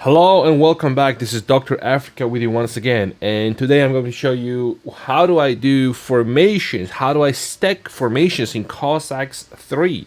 Hello and welcome back. This is Dr. Africa with you once again, and today I'm going to show you how do I do formations, how do I stack formations in Cossacks 3.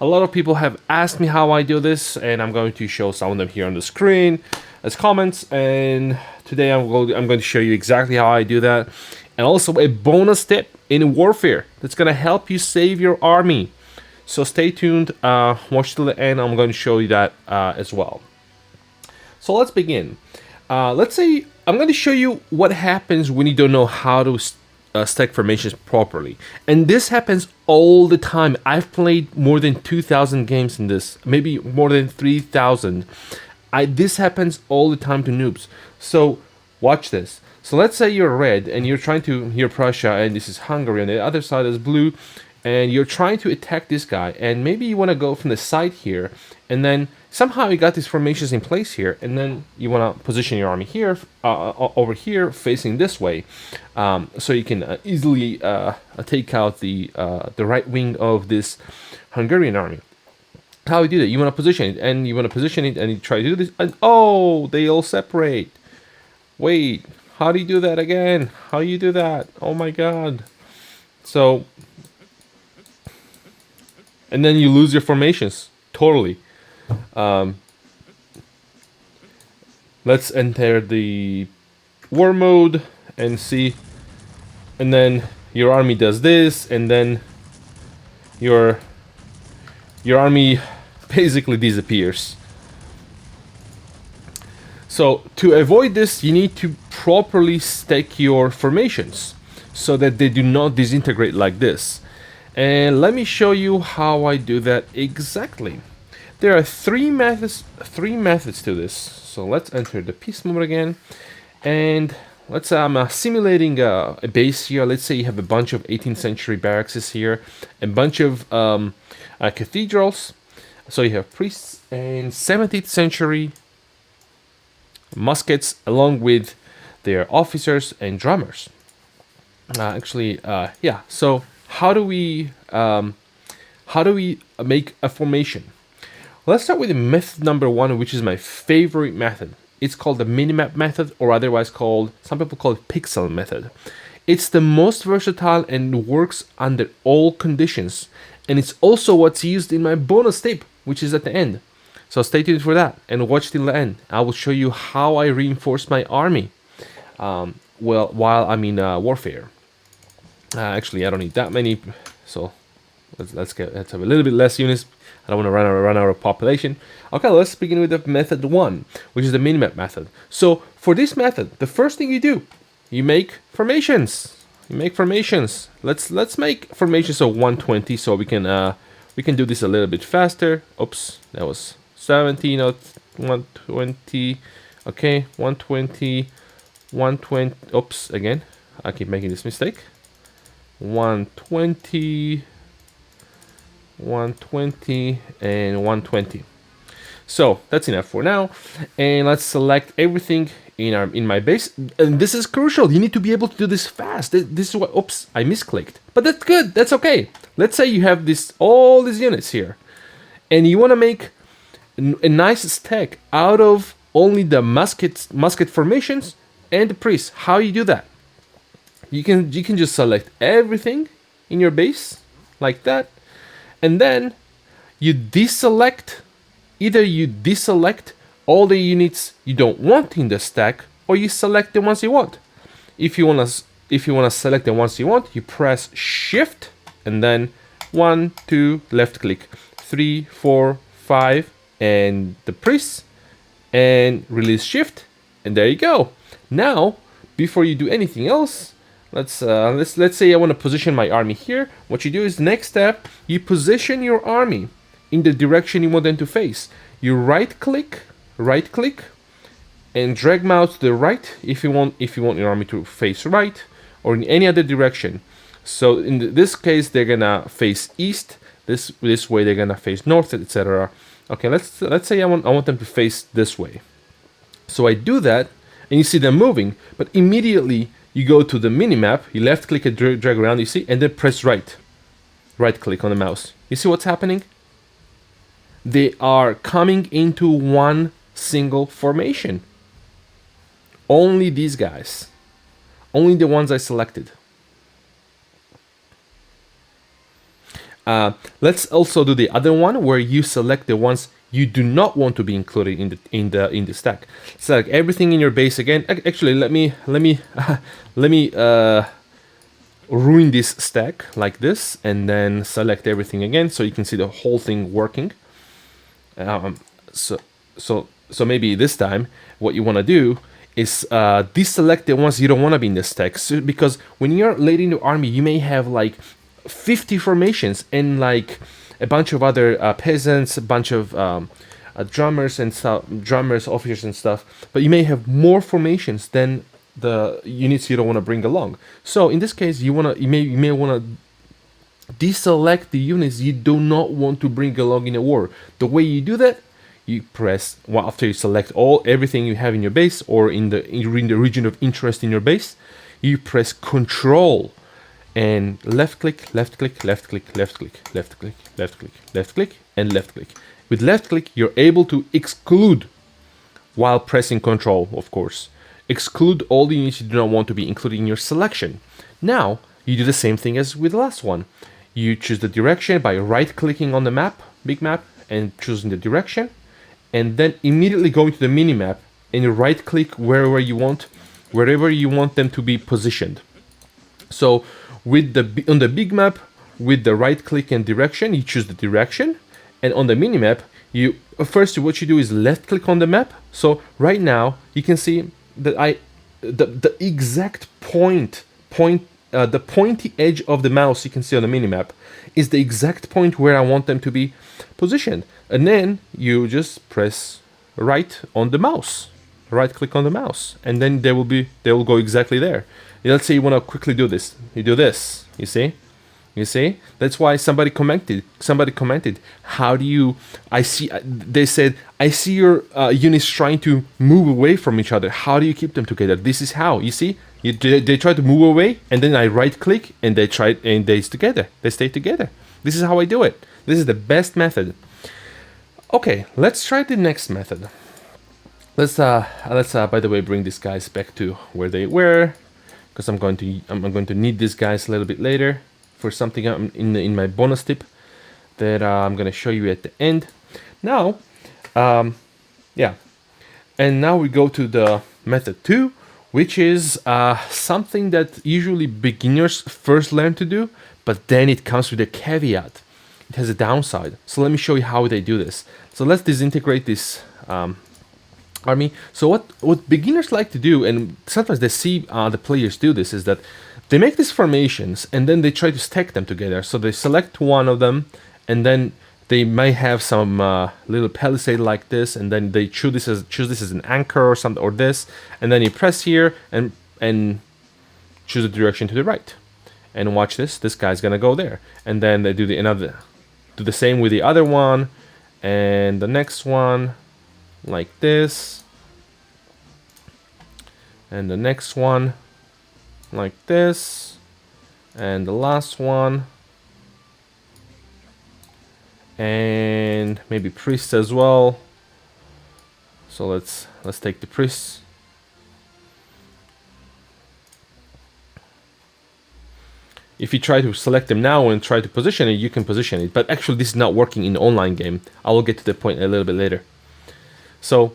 A lot of people have asked me how I do this, and I'm going to show some of them here on the screen as comments, and today I'm going to show you exactly how I do that, and also a bonus tip in warfare that's going to help you save your army. So stay tuned, watch till the end. I'm going to show you that as well. So let's begin. Let's say I'm going to show you what happens when you don't know how to stack formations properly. And this happens all the time. I've played more than 2,000 games in this, maybe more than 3,000. This happens all the time to noobs. So watch this. So let's say you're red and you're trying to, you're Prussia and this is Hungary, and the other side is blue, and you're trying to attack this guy, and maybe you want to go from the side here, and then somehow you got these formations in place here, and then you want to position your army here, over here, facing this way, so you can easily take out the right wing of this Hungarian army. How you do that? You want to position it, and you try to do this, and oh, they all separate. Wait, how do you do that again? How you do that? Oh my god. So, and then you lose your formations totally. Let's enter the war mode and see, and then your army does this, and then your army basically disappears. So to avoid this, you need to properly stack your formations so that they do not disintegrate like this. And let me show you how I do that exactly. There are three methods to this. So let's enter the peace mode again, and let's I'm simulating a base here. Let's say you have a bunch of 18th century barracks here, a bunch of cathedrals. So you have priests and 17th century muskets along with their officers and drummers. Yeah. So how do we make a formation? Let's start with method number one, which is my favorite method. It's called the Minimap method, or otherwise called, some people call it pixel method. It's the most versatile and works under all conditions. And it's also what's used in my bonus tip, which is at the end. So stay tuned for that and watch till the end. I will show you how I reinforce my army while I'm in warfare. Actually, I don't need that many, so let's have a little bit less units. I don't want to run out of population. Okay, let's begin with the method one, which is the minimap method. So for this method, the first thing you do, you make formations. Let's make formations of 120, so we can do this a little bit faster. Oops, that was 17, not 120. Okay, 120, 120. Oops, again, I keep making this mistake. 120, 120, and 120. So that's enough for now, and let's select everything in my base. And this is crucial. You need to be able to do this fast. This is what. Oops, I misclicked. But that's good. That's okay. Let's say you have all these units here, and you want to make a nice stack out of only the musket formations and the priests. How you do that? You can just select everything in your base like that, and then you deselect. Either you deselect all the units you don't want in the stack, or you select the ones you want. If you wanna select the ones you want, you press Shift and then 1, 2, left click, 3, 4, 5, and the priests, and release Shift, and there you go. Now, before you do anything else, let's say I want to position my army here. What you do is, next step, you position your army in the direction you want them to face. You right click, and drag mouse to the right if you want your army to face right, or in any other direction. So in this case, they're gonna face east. This way they're gonna face north, etc. Okay, let's say I want them to face this way. So I do that, and you see them moving, but immediately you go to the minimap, you left click and drag around, you see, and then press right click on the mouse. You see what's happening? They are coming into one single formation. Only these guys. Only the ones I selected. Let's also do the other one where you select the ones you do not want to be included in the stack. Select everything in your base again. Actually, let me ruin this stack like this, and then select everything again so you can see the whole thing working. So maybe this time what you want to do is deselect the ones you don't want to be in the stack. So, because when you're late in the army, you may have like 50 formations and like a bunch of other peasants, a bunch of drummers and stuff, officers and stuff, but you may have more formations than the units you don't want to bring along. So in this case, you may want to deselect the units you do not want to bring along in a war. The way you do that, you press, well, after you select everything you have in your base or in the region of interest in your base, you press Control and left click, left click, left click, left click, left click, left click, left click, and left click. With left click, you're able to exclude while pressing Control, of course. Exclude all the units you do not want to be included in your selection. Now, you do the same thing as with the last one. You choose the direction by right-clicking on the map, big map, and choosing the direction, and then immediately going to the minimap and right-click wherever you want them to be positioned. So, on the big map, with the right-click and direction, you choose the direction, and on the minimap, what you do is left-click on the map. So right now, you can see that the exact the pointy edge of the mouse you can see on the minimap is the exact point where I want them to be positioned. And then you just press right on the mouse, right click on the mouse, and then they will go exactly there. Let's say you want to quickly do this. You do this, you see? You see? That's why somebody commented, how do you, they said, I see your units trying to move away from each other. How do you keep them together? This is how, you see? They try to move away, and then I right click, and they stay together. This is how I do it. This is the best method. Okay, let's try the next method. Let's by the way, bring these guys back to where they were, because I'm going to need these guys a little bit later for something in my bonus tip that I'm going to show you at the end. Now, yeah, and now we go to the method 2, which is something that usually beginners first learn to do, but then it comes with a caveat. It has a downside. So let me show you how they do this. So let's disintegrate this army. So what beginners like to do, and sometimes they see the players do this, is that they make these formations and then they try to stack them together. So they select one of them, and then they might have some little palisade like this, and then they choose this as an anchor or something, or this, and then you press here and choose the direction to the right, and watch this. This guy's gonna go there, and then they do the same with the other one, and the next one like this, and the next one like this, and the last one, and maybe priests as well. So let's take the priests. If you try to select them now and try to position it, you can position it, but actually this is not working in the online game. I will get to the point a little bit later. So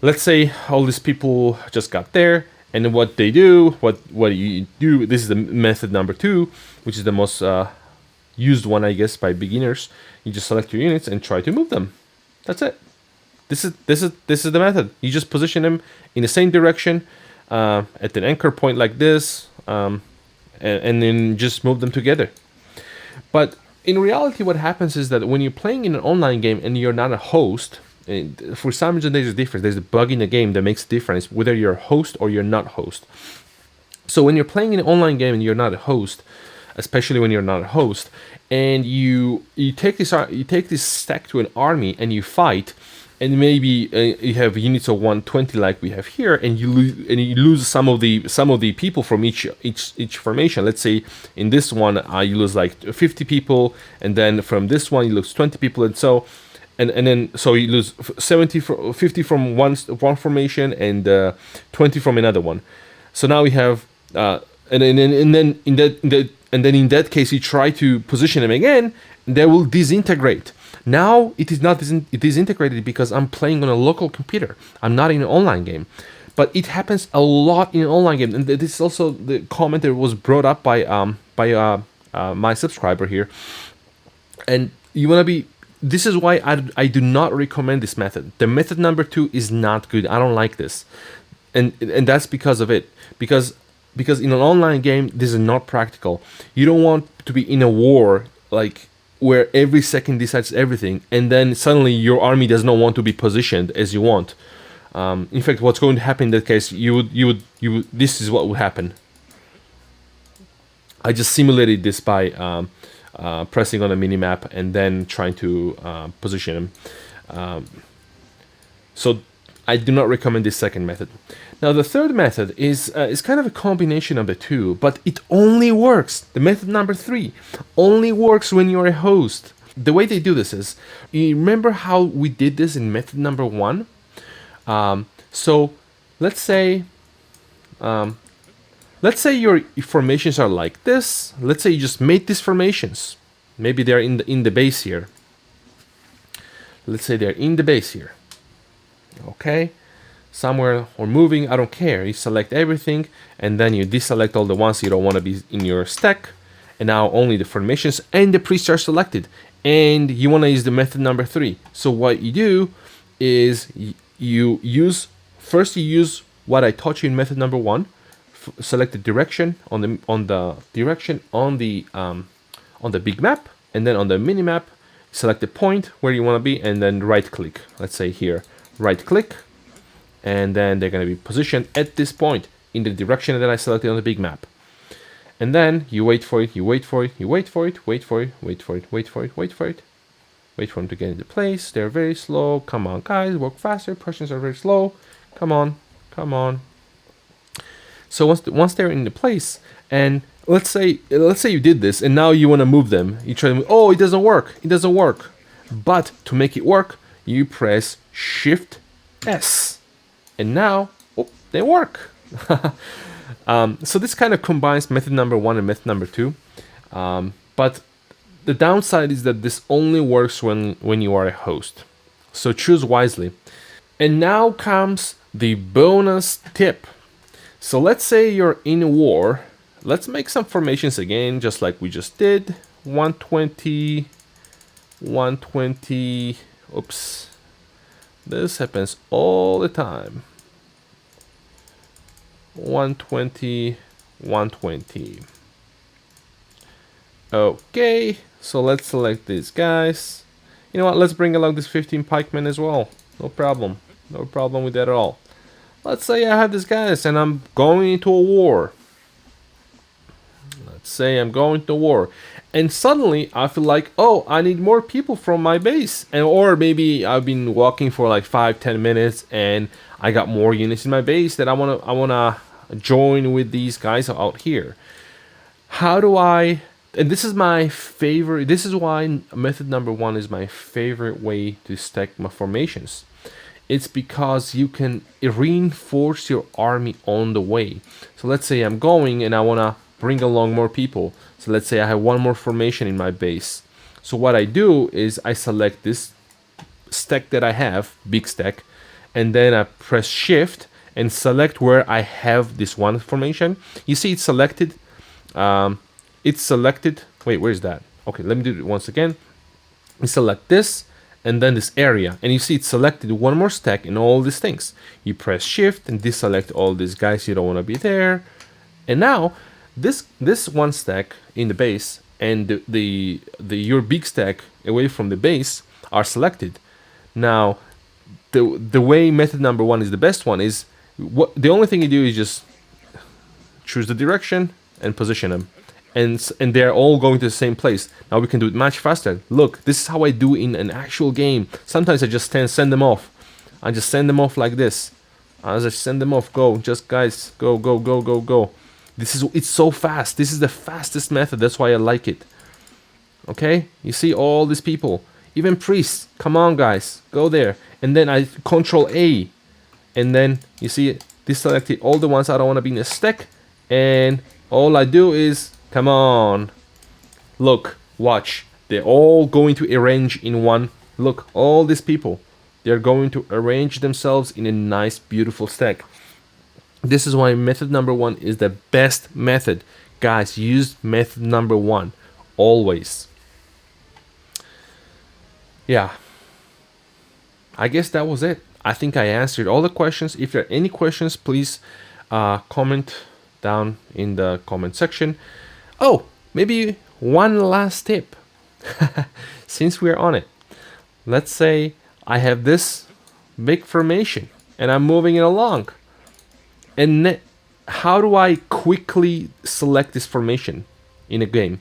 let's say all these people just got there, and what they do, what you do, this is the method number 2, which is the most used one, I guess, by beginners. You just select your units and try to move them. That's it. This is the method. You just position them in the same direction at an anchor point like this, and then just move them together. But in reality, what happens is that when you're playing in an online game and you're not a host, for some reason there's a difference. There's a bug in the game that makes a difference whether you're a host or you're not a host. So when you're playing in an online game and you're not a host, especially when you're not a host, and you take this stack to an army and you fight, and maybe you have units of 120 like we have here, and you lose some of the people from each formation. Let's say in this one you lose like 50 people, and then from this one you lose 20 people, and so and then so you lose 50 from one formation and 20 from another one. So now we have and then in that case you try to position them again, they will disintegrate. Now it is not disintegrated because I'm playing on a local computer. I'm not in an online game. But it happens a lot in an online game, and this is also the comment that was brought up by my subscriber here. And you want to be. This is why I do not recommend this method. The method number 2 is not good. I don't like this, and that's because of it. Because in an online game, this is not practical. You don't want to be in a war like where every second decides everything, and then suddenly your army does not want to be positioned as you want. In fact, what's going to happen in that case, you would this is what would happen. I just simulated this by pressing on a minimap and then trying to position them. So I do not recommend this second method. Now the third method is kind of a combination of the two, but it only works. The method number 3 only works when you're a host. The way they do this is, you remember how we did this in method number 1? So let's say your formations are like this. Let's say you just made these formations. Maybe they're in the base here. Let's say they're in the base here. Okay, somewhere or moving, I don't care. You select everything and then you deselect all the ones you don't want to be in your stack. And now only the formations and the priests are selected. And you want to use the method number 3. So what you do is you use what I taught you in method number 1. Select the direction on the big map, and then on the mini map, select the point where you want to be, and then right click. Let's say here, right click, and then they're going to be positioned at this point in the direction that I selected on the big map. And then you wait for it, you wait for it, you wait for it, wait for it, wait for it, wait for it, wait for it. Wait for them to get into place. They're very slow. Come on, guys, work faster. Persians are very slow. Come on, come on. So once they're in the place, and let's say you did this, and now you want to move them. You try to move. Oh, it doesn't work. It doesn't work. But to make it work, you press Shift+S, and now they work. So this kind of combines method number 1 and method number 2, but the downside is that this only works when you are a host. So choose wisely. And now comes the bonus tip. So let's say you're in a war. Let's make some formations again, just like we just did. 120, 120. Oops. This happens all the time. 120, 120. Okay, so let's select these guys. You know what, let's bring along this 15 pikemen as well. No problem. No problem with that at all. Let's say I have these guys and I'm going into a war. Let's say I'm going to war. And suddenly I feel like, oh, I need more people from my base. Or maybe I've been walking for like 5-10 minutes and I got more units in my base that I wanna join with these guys out here. How do I... And this is my favorite. This is why method number 1 is my favorite way to stack my formations. It's because you can reinforce your army on the way. So let's say I'm going and I want to bring along more people. So let's say I have one more formation in my base. So what I do is I select this stack that I have, big stack, and then I press Shift and select where I have this one formation. You see it's selected. It's selected. Wait, where is that? Okay, let me do it once again. You select this and then this area, and you see it's selected one more stack and all these things. You press Shift and deselect all these guys you don't want to be there. And now this one stack in the base and your big stack away from the base are selected. Now the way method number 1 is the best one is the only thing you do is just choose the direction and position them. And they're all going to the same place. Now we can do it much faster. Look, this is how I do in an actual game. Sometimes I just send them off. I just send them off like this. As I send them off, go. Just guys, go, go, go, go, go. It's so fast. This is the fastest method. That's why I like it. Okay? You see all these people. even priests. Come on, guys, go there. And then I Control A, and then you see deselected all the ones I don't want to be in a stack. And all I do is, come on, look, watch. They're all going to arrange in one. Look, all these people, they're going to arrange themselves in a nice, beautiful stack. This is why method number 1 is the best method. Guys, use method number 1 always. Yeah, I guess that was it. I think I answered all the questions. If there are any questions, please comment down in the comment section. Oh, maybe one last tip. Since we're on it, let's say I have this big formation and I'm moving it along. And how do I quickly select this formation in a game?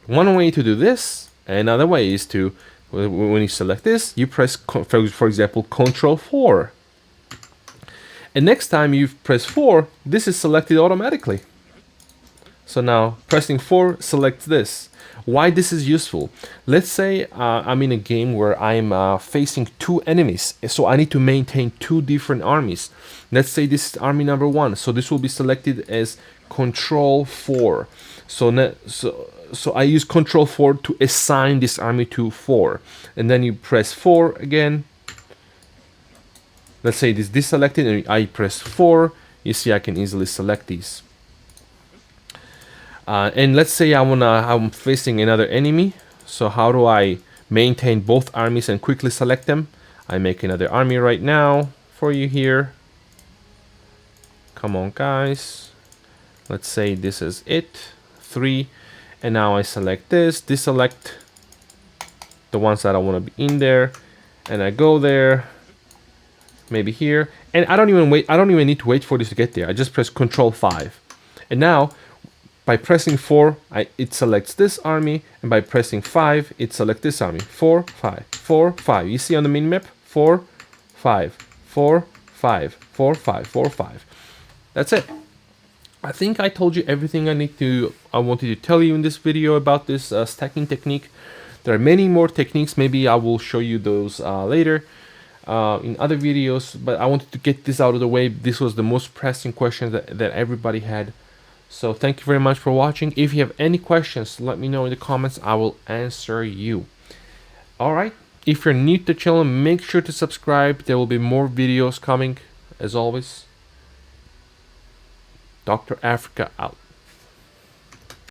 One way to do this, another way is to, when you select this, you press, for example, Control 4. And next time you press 4, this is selected automatically. So now pressing 4 selects this. Why this is useful? Let's say I'm in a game where I'm facing 2 enemies, so I need to maintain 2 different armies. Let's say this is army number 1, so this will be selected as Control 4. So I use Control 4 to assign this army to 4, and then you press 4 again. Let's say this deselected, and I press 4. You see, I can easily select these. And let's say I'm facing another enemy. So how do I maintain both armies and quickly select them? I make another army right now for you here. Come on, guys. Let's say this is it, 3. And now I select this, deselect the ones that I want to be in there, and I go there, maybe here, and I don't even need to wait for this to get there. I just press Control 5, and now by pressing 4, it selects this army, and by pressing 5, it selects this army. 4, 5, 4, 5. You see on the minimap, 4, 5, 4, 5, 4, 5, 4, 5. That's it. I think I told you everything I wanted to tell you in this video about this stacking technique. There are many more techniques. Maybe I will show you those later in other videos, but I wanted to get this out of the way. This was the most pressing question that everybody had. So thank you very much for watching. If you have any questions, let me know in the comments. I will answer you. All right. If you're new to the channel, make sure to subscribe. There will be more videos coming, as always. Dr. Africa out.